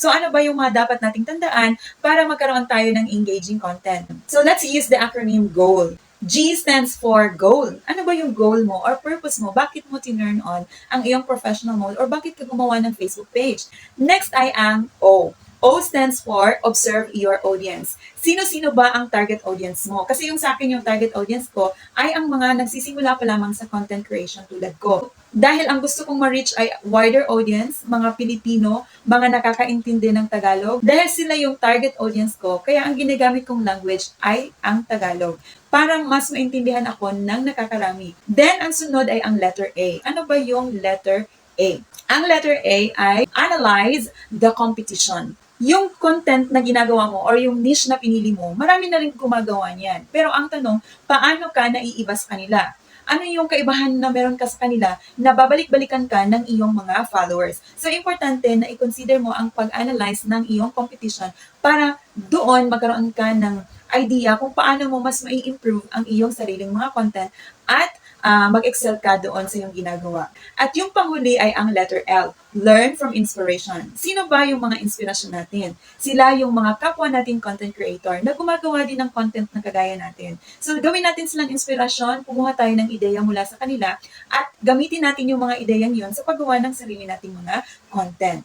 So ano ba yung mga dapat nating tandaan para magkaroon tayo ng engaging content? So let's use the acronym GOAL. G stands for goal. Ano ba yung goal mo or purpose mo? Bakit mo tinurn on ang iyong professional mode or bakit ka gumawa ng Facebook page? Next ay ang O. O stands for observe your audience. Sino-sino ba ang target audience mo? Kasi yung sa akin yung target audience ko ay ang mga nagsisimula pa lamang sa content creation tulad ko. Dahil ang gusto kong ma-reach ay wider audience, mga Pilipino, mga nakakaintindi ng Tagalog. Dahil sila yung target audience ko, kaya ang ginagamit kong language ay ang Tagalog. Para mas maintindihan ako ng nakakarami. Then, ang sunod ay ang letter A. Ano ba yung letter A? Ang letter A ay analyze the competition. Yung content na ginagawa mo or yung niche na pinili mo, marami na rin gumagawa niyan. Pero ang tanong, paano ka naiiba sa kanila? Ano yung kaibahan na meron ka sa kanila na babalik-balikan ka ng iyong mga followers. So, importante na i-consider mo ang pag-analyze ng iyong competition para doon magkaroon ka ng idea kung paano mo mas mai-improve ang iyong sariling mga content at mag-excel ka doon sa iyong ginagawa. At yung panghuli ay ang letter L, learn from inspiration. Sino ba yung mga inspirasyon natin? Sila yung mga kapwa nating content creator na gumagawa din ng content na kagaya natin. So, gawin natin silang inspirasyon, kumuha tayo ng ideya mula sa kanila, at gamitin natin yung mga ideyang yun sa paggawa ng sarili nating mga content.